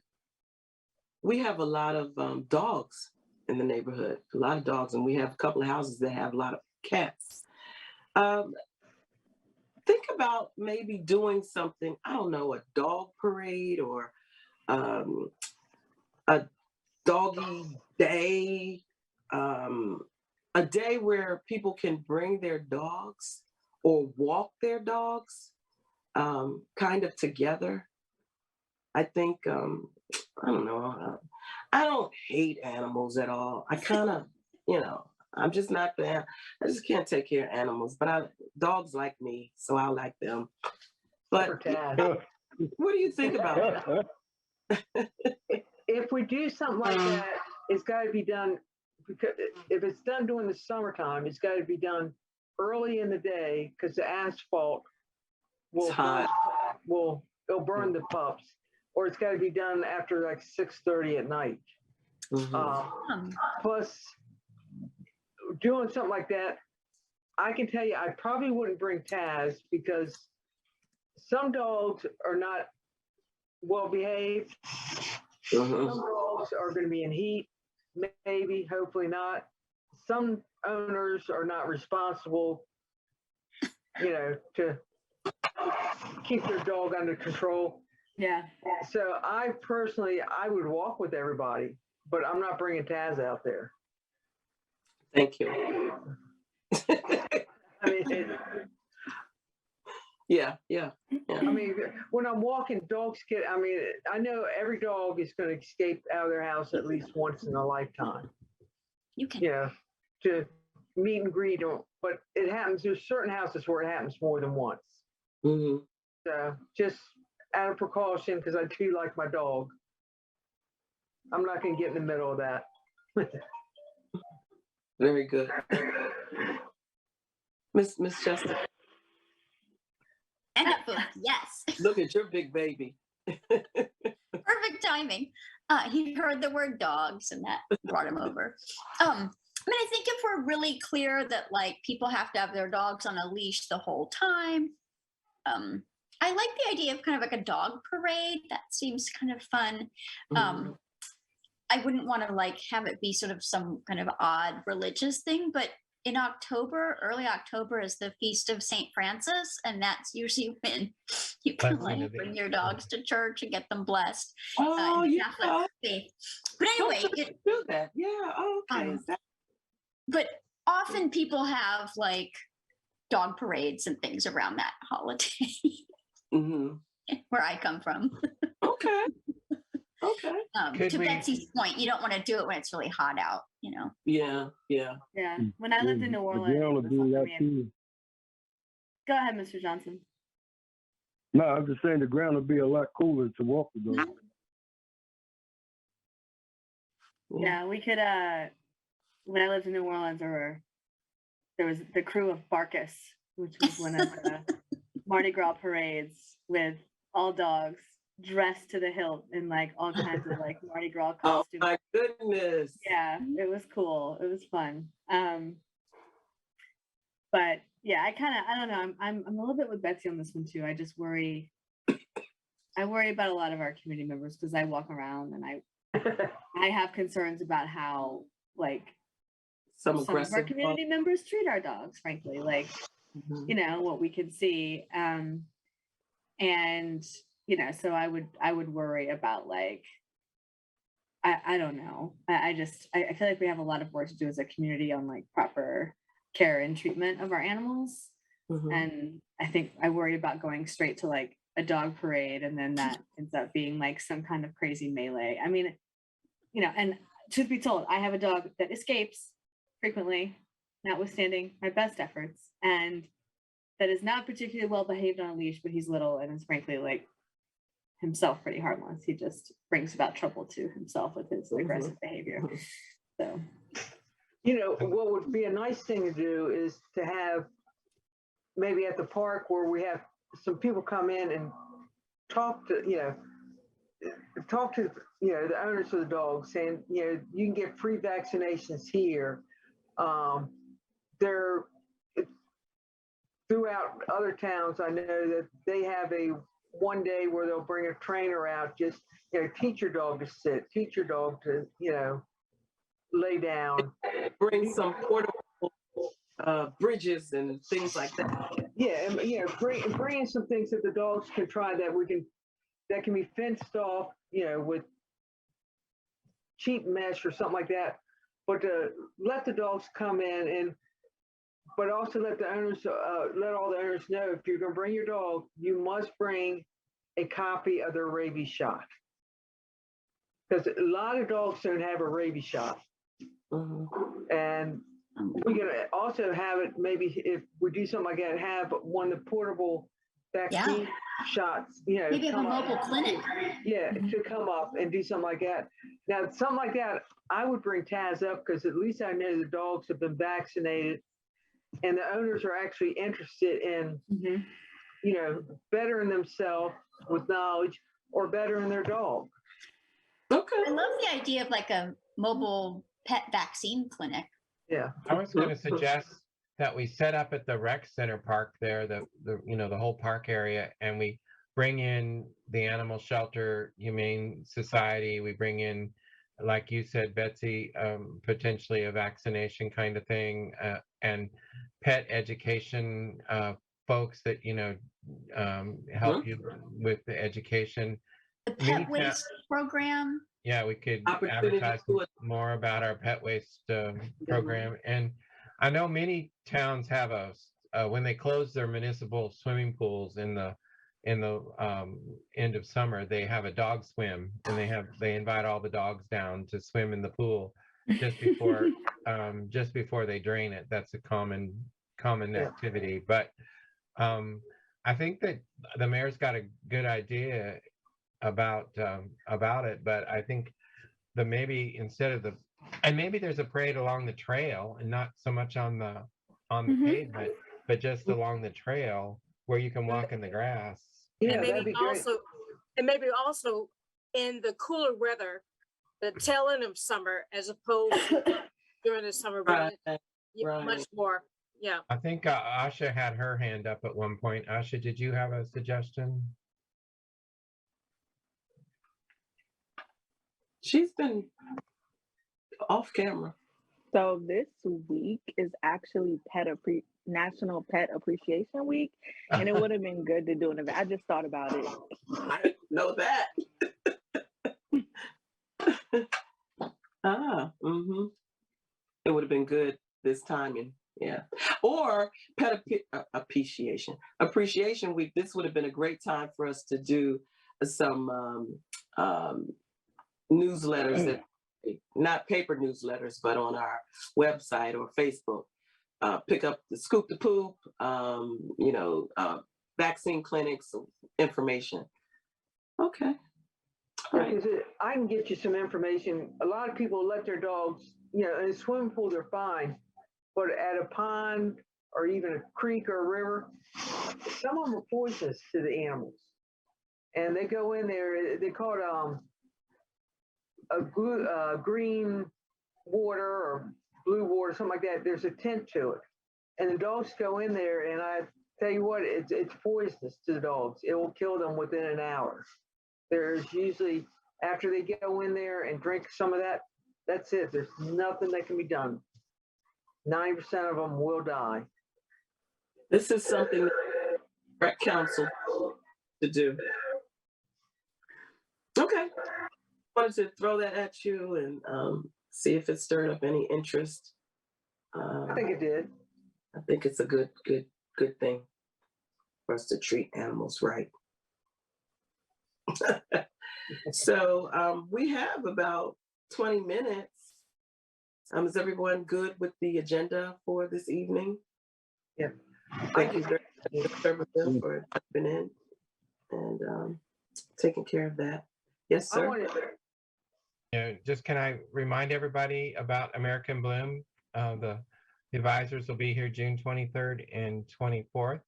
we have a lot of dogs in the neighborhood, a lot of dogs, and we have a couple of houses that have a lot of cats. Think about maybe doing something, I don't know, a dog parade or a doggy day, a day where people can bring their dogs or walk their dogs kind of together. I think, I don't know, I don't hate animals at all. I kind of, I'm just not I just can't take care of animals, but dogs like me, so I like them. But what do you think about that? If we do something like that, it's got to be done, because if it's done during the summertime, it's got to be done early in the day, because the asphalt will it'll burn the pups, or it's got to be done after like 6:30 at night. Plus, doing something like that, I can tell you, I probably wouldn't bring Taz because some dogs are not well behaved. Some dogs are going to be in heat, maybe, hopefully not. Some owners are not responsible, to keep their dog under control. Yeah. So I would walk with everybody, but I'm not bringing Taz out there. Thank you. I mean, Yeah. I mean, when I'm walking, dogs I know every dog is going to escape out of their house at least once in a lifetime. You can. To meet and greet, but it happens. There's certain houses where it happens more than once. Mm-hmm. So just out of precaution, because I do like my dog, I'm not going to get in the middle of that. Very good. Miss Chester, And it booked, yes. look at your big baby. Perfect timing. He heard the word dogs and that brought him over. I think if we're really clear that like people have to have their dogs on a leash the whole time, I like the idea of kind of like a dog parade. That seems kind of fun. I wouldn't want to like have it be sort of some kind of odd religious thing, but in October, early October is the Feast of St. Francis, and that's usually when you can Blessing like of the- bring your dogs to church and get them blessed. Oh, in the yeah. Catholic faith. But anyway, Do that. Yeah. Okay. but often people have like dog parades and things around that holiday where I come from. Okay. Could To we- Betsy's point, you don't want to do it when it's really hot out, Yeah. Yeah. When I lived in New Orleans, it was something go ahead, Mr. Johnson. No, I'm just saying the ground will be a lot cooler to walk the dog. Yeah, we could when I lived in New Orleans there was the crew of Barkus, which was one of the Mardi Gras parades with all dogs dressed to the hilt in like all kinds of like Mardi Gras Oh costumes. my goodness. Yeah, it was cool. It was fun. But yeah, I don't know. I'm a little bit with Betsy on this one too. I just worry. I worry about a lot of our community members because I walk around and I have concerns about how like Some some of our aggressive. community members treat our dogs, frankly, like what we could see. And so I would worry about like I don't know. I feel like we have a lot of work to do as a community on like proper care and treatment of our animals. And I think I worry about going straight to like a dog parade and then that ends up being like some kind of crazy melee. I mean, and truth be told, I have a dog that escapes frequently, notwithstanding my best efforts, and that is not particularly well behaved on a leash, but he's little and is frankly like himself pretty harmless. He just brings about trouble to himself with his aggressive behavior. So, what would be a nice thing to do is to have maybe at the park where we have some people come in and talk to the owners of the dogs, saying, you can get free vaccinations here. They're throughout other towns. I know that they have a one day where they'll bring a trainer out, just teach your dog to sit, teach your dog to lay down, Bring some portable bridges and things like that. Yeah, and bring in some things that the dogs can try that can be fenced off, with cheap mesh or something like that. But to let the dogs come in but also let the owners, let all the owners know, if you're going to bring your dog, you must bring a copy of their rabies shot. Because a lot of dogs don't have a rabies shot. And we're going to also have it, maybe if we do something like that, have one of the portable vaccine shots, maybe have a mobile clinic. Yeah, to come up and do something like that. Now, something like that, I would bring Taz up because at least I know the dogs have been vaccinated and the owners are actually interested in, bettering themselves with knowledge or bettering their dog. Okay. I love the idea of like a mobile pet vaccine clinic. Yeah. I was going to suggest that we set up at the rec center park there, the whole park area, and we bring in the animal shelter, humane society. We bring in, like you said, Betsy, potentially a vaccination kind of thing, and pet education folks that help you with the education. The pet waste program. Yeah, we could Opportunity advertise to it. more about our pet waste program. And I know many towns have when they close their municipal swimming pools in the end of summer, they have a dog swim, and they invite all the dogs down to swim in the pool just before they drain it. That's a common activity. But I think that the mayor's got a good idea about it, but I think that maybe maybe there's a parade along the trail and not so much on the pavement, but just along the trail where you can walk in the grass. Yeah, And that'd be great. maybe also in the cooler weather, the tail end of summer, as opposed to during the summer, Right, but much more. Yeah. I think Asha had her hand up at one point. Asha, did you have a suggestion? She's been off camera. So this week is actually National Pet Appreciation Week, and it would have been good to do an event. I just thought about it. I didn't know that. It would have been good this timing. Yeah. Or pet appreciation week. This would have been a great time for us to do some newsletters that, not paper newsletters, but on our website or Facebook. Pick up the Scoop the Poop, vaccine clinics, information. Okay. All right. I can get you some information. A lot of people let their dogs, in a swimming pool, they're fine. But at a pond or even a creek or a river, some of them are poisonous to the animals. And they go in there, they call it green water or blue water, something like that. There's a tint to it. And the dogs go in there, and I tell you what, it's poisonous to the dogs. It will kill them within an hour. There's usually, after they go in there and drink some of that, that's it. There's nothing that can be done. 90% of them will die. This is something that rec council to do. Okay. Wanted to throw that at you and see if it stirred up any interest. I think it did. I think it's a good thing for us to treat animals right. So we have about 20 minutes. Is everyone good with the agenda for this evening? Yeah. Thank you very much, Mr. Bill, for jumping in and taking care of that. Yes, sir. Just can I remind everybody about American Bloom? The advisors will be here June 23rd and 24th.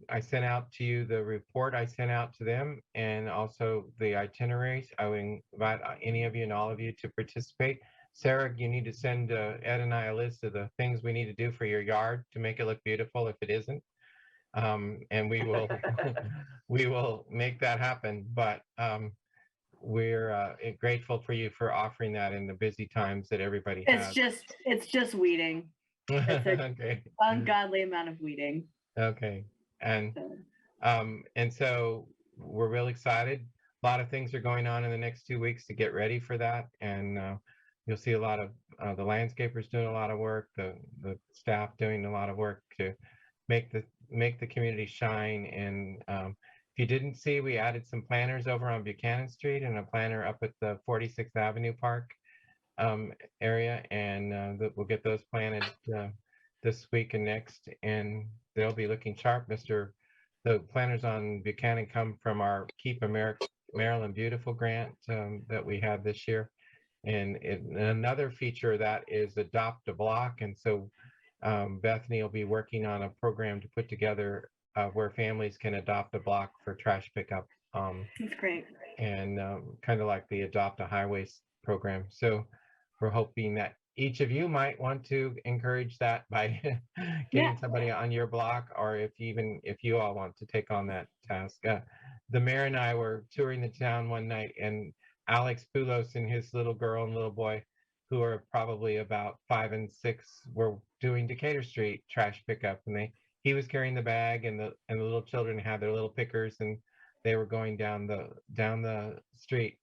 I sent out to you the report I sent out to them, and also the itineraries. I would invite any of you and all of you to participate. Sarah, you need to send Ed and I a list of the things we need to do for your yard to make it look beautiful if it isn't. And we will we will make that happen. But we're grateful for you for offering that in the busy times that everybody has. It's just weeding. Okay. Ungodly amount of weeding. Okay. And so we're really excited. A lot of things are going on in the next 2 weeks to get ready for that. And you'll see a lot of the landscapers doing a lot of work, the staff doing a lot of work to make the community shine. And if you didn't see, we added some planters over on Buchanan Street and a planter up at the 46th Avenue Park area. And we'll get those planted this week and next, and they'll be looking sharp. The planters on Buchanan come from our Keep Maryland Beautiful grant that we had this year. And another feature of that is Adopt a Block. And so Bethany will be working on a program to put together where families can adopt a block for trash pickup. That's great. and kind of like the Adopt a Highway program. So we're hoping that each of you might want to encourage that by getting Yeah. somebody on your block, or if you all want to take on that task. The mayor and I were touring the town one night, and Alex Poulos and his little girl and little boy, who are probably about 5 and 6, were doing Decatur Street trash pickup, and he was carrying the bag, and the little children had their little pickers, and they were going down the street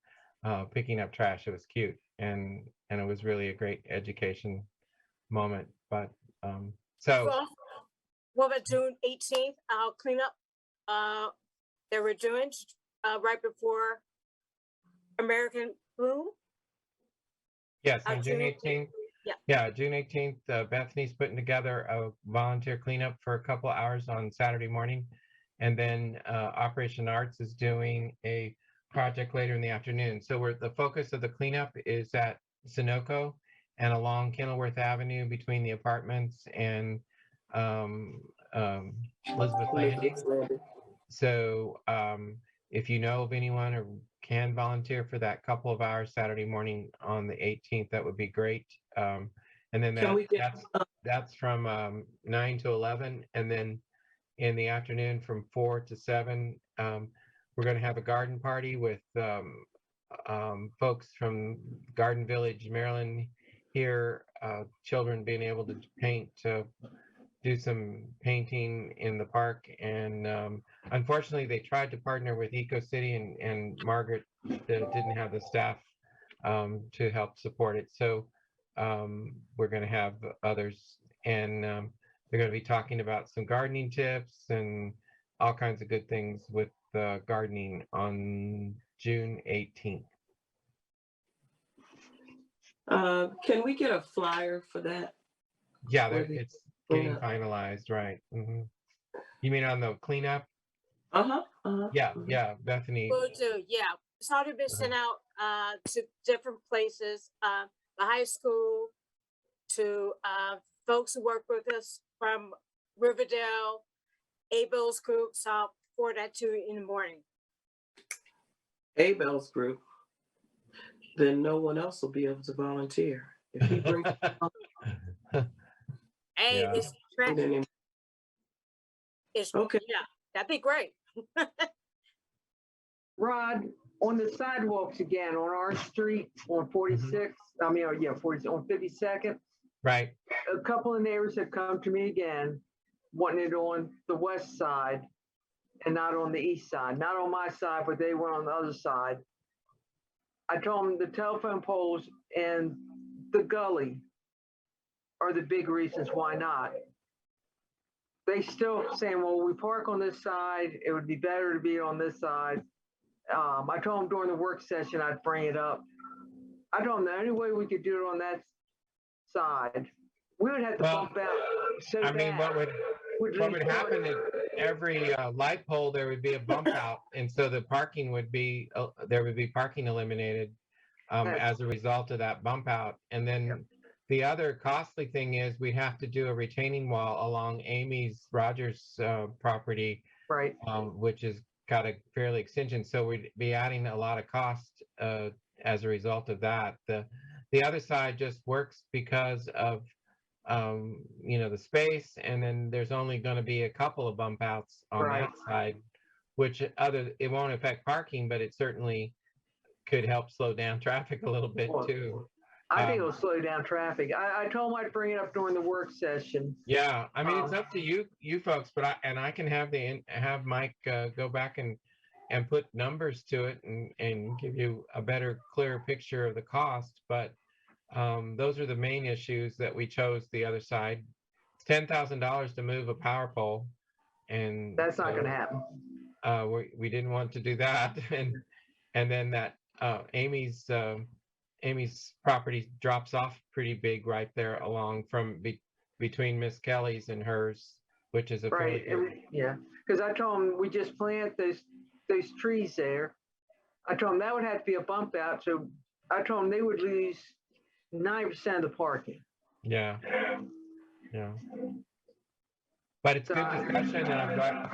picking up trash. It was cute, and it was really a great education moment. But so Well, what about June 18th? I'll clean up. They were doing right before American Bloom. yes, on June 18th. Yeah. June 18th, Bethany's putting together a volunteer cleanup for a couple hours on Saturday morning. And then Operation Arts is doing a project later in the afternoon. So the focus of the cleanup is at Sunoco and along Kenilworth Avenue between the apartments and Elizabeth Landing. So if you know of anyone or can volunteer for that couple of hours Saturday morning on the 18th, that would be great. And then that's from 9 to 11, and then in the afternoon from 4 to 7, we're going to have a garden party with folks from Garden Village, Maryland here, children being able to paint, do some painting in the park. And unfortunately, they tried to partner with Eco City, and Margaret didn't have the staff to help support it. So we're going to have others, and they're going to be talking about some gardening tips and all kinds of good things with gardening on June 18th. Can we get a flyer for that? Yeah, it's getting finalized, right? You mean on the cleanup? Yeah, Bethany. Will do. Yeah, it's already been sent out to different places, the high school, to folks who work with us from Riverdale, Abel's group. So I'll forward that to you in the morning. Abel's group. Then no one else will be able to volunteer. If he brings Hey, Yeah. it's Okay. yeah, that'd be great. Rod, on the sidewalks again, on our street, on 46, on 52nd, Right. a couple of neighbors have come to me again, wanting it on the west side and not on the east side. Not on my side, but they were on the other side. I told them the telephone poles and the gully are the big reasons why not. They still saying, well, we park on this side. It would be better to be on this side. I told them during the work session, I'd bring it up. I told them the only way we could do it on that side, we would have to bump out. So I mean, what would happen is every light pole, there would be a bump out, and so the parking would be there would be parking eliminated as a result of that bump out. And then the other costly thing is we'd have to do a retaining wall along Amy's Rogers property, right, which has got a fairly extension. So we'd be adding a lot of cost as a result of that. The other side just works because of the space, and then there's only going to be a couple of bump outs on that side, which it won't affect parking, but it certainly could help slow down traffic a little bit too. I think it'll slow down traffic. I told them I'd bring it up during the work session. Yeah, I mean, it's up to you folks, but I can have Mike go back and put numbers to it and give you a better, clearer picture of the cost. But those are the main issues that we chose the other side. It's $10,000 to move a power pole, and that's not going to happen. We didn't want to do that, and then that Amy's property drops off pretty big right there along from between Miss Kelly's and hers, which is a right. Yeah, because I told them we just plant those trees there. I told them that would have to be a bump out, so I told them they would lose 9% of the parking. Yeah. But it's good discussion, and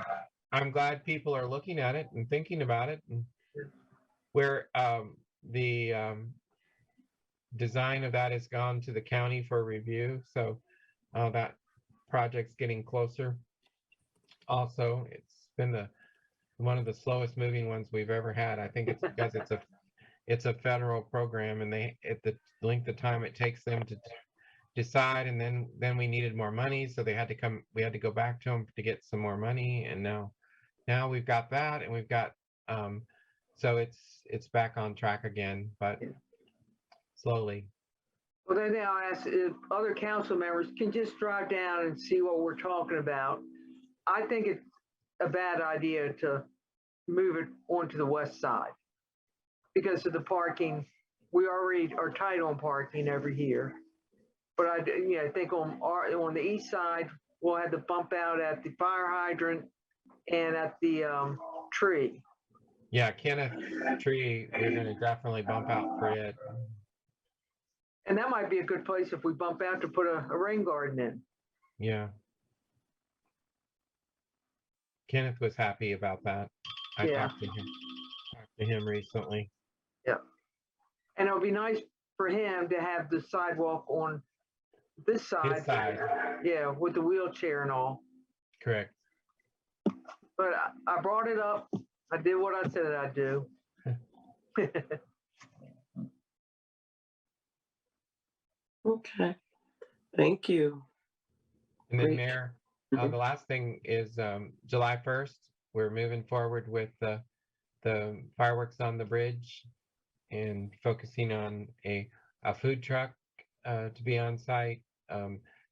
I'm glad people are looking at it and thinking about it. where the design of that has gone to the county for review. So that project's getting closer. Also, it's been one of the slowest moving ones we've ever had. I think it's because it's a federal program, and at the length of time it takes them to decide, and then we needed more money, so we had to go back to them to get some more money, and now we've got that, and we've got so it's back on track again, but slowly. Well, then I'll ask if other council members can just drive down and see what we're talking about. I think it's a bad idea to move it onto the west side because of the parking. We already are tight on parking over here. But I think on the east side, we'll have the bump out at the fire hydrant and at the tree. Yeah, Kenneth Tree, we're going to definitely bump out for it. And that might be a good place if we bump out to put a rain garden in. Yeah. Kenneth was happy about that. I talked to him recently. Yeah. And it'll be nice for him to have the sidewalk on this side. His side. Yeah, with the wheelchair and all. Correct. But I brought it up. I did what I said I'd do. Okay, thank you. And then Great. Mayor, Mhm. the last thing is July 1st, we're moving forward with the fireworks on the bridge and focusing on a food truck to be on site,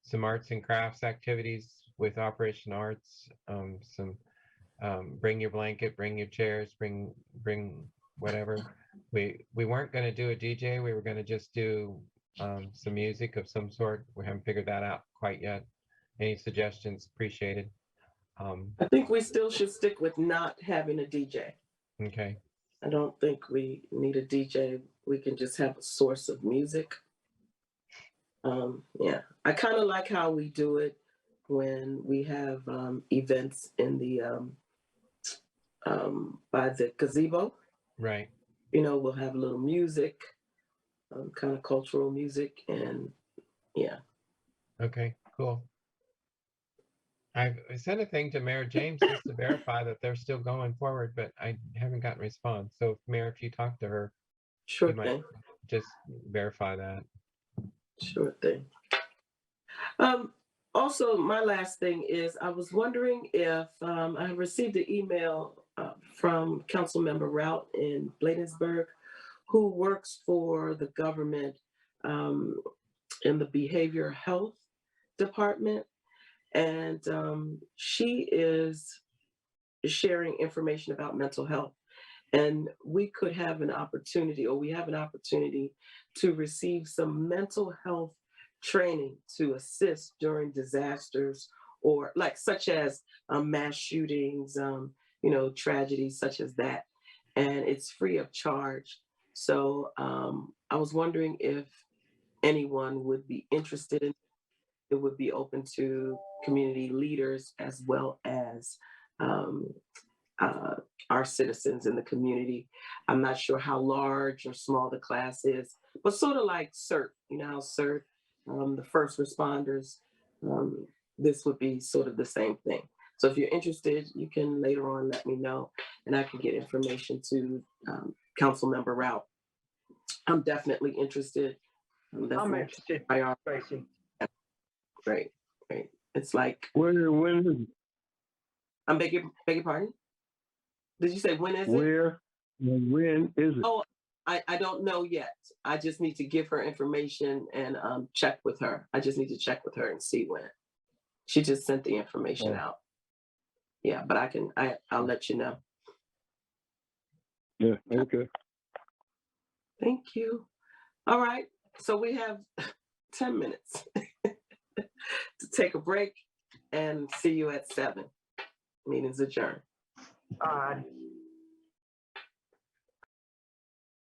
some arts and crafts activities with Operation Arts, some bring your blanket, bring your chairs, bring whatever. We weren't going to do a DJ. We were going to just do some music of some sort. We haven't figured that out quite yet. Any suggestions? Appreciated. I think we still should stick with not having a DJ. Okay. I don't think we need a DJ. We can just have a source of music. Yeah, I kind of like how we do it when we have events in the by the gazebo. Right. We'll have a little music, kind of cultural music, and yeah. Okay, cool. I sent a thing to Mayor James just to verify that they're still going forward, but I haven't gotten a response. So Mayor, if you talk to her, Sure you might thing. just verify that. Sure thing. Also, my last thing is I was wondering if I received an email from Councilmember Rout in Bladensburg, who works for the government in the behavioral health department. And she is sharing information about mental health. And we could have an opportunity, or we have an opportunity to receive some mental health training to assist during disasters, or such as mass shootings, tragedies such as that. And it's free of charge. So I was wondering if anyone would be interested in it. Would be open to community leaders as well as our citizens in the community. I'm not sure how large or small the class is, but sort of like CERT, how CERT, the first responders, this would be sort of the same thing. So if you're interested, you can later on let me know, and I can get information to Councilmember Rout. I'm definitely interested. I'm interested. Tracy. Great. It's like. When is it? I beg your pardon? Did you say when is it? Where and when is it? Oh, I don't know yet. I just need to give her information and check with her. I just need to check with her and see when. She just sent the information out. Yeah, but I'll let you know. Yeah, okay. Thank you. All right, so we have 10 minutes to take a break and see you at 7. Meeting's adjourned.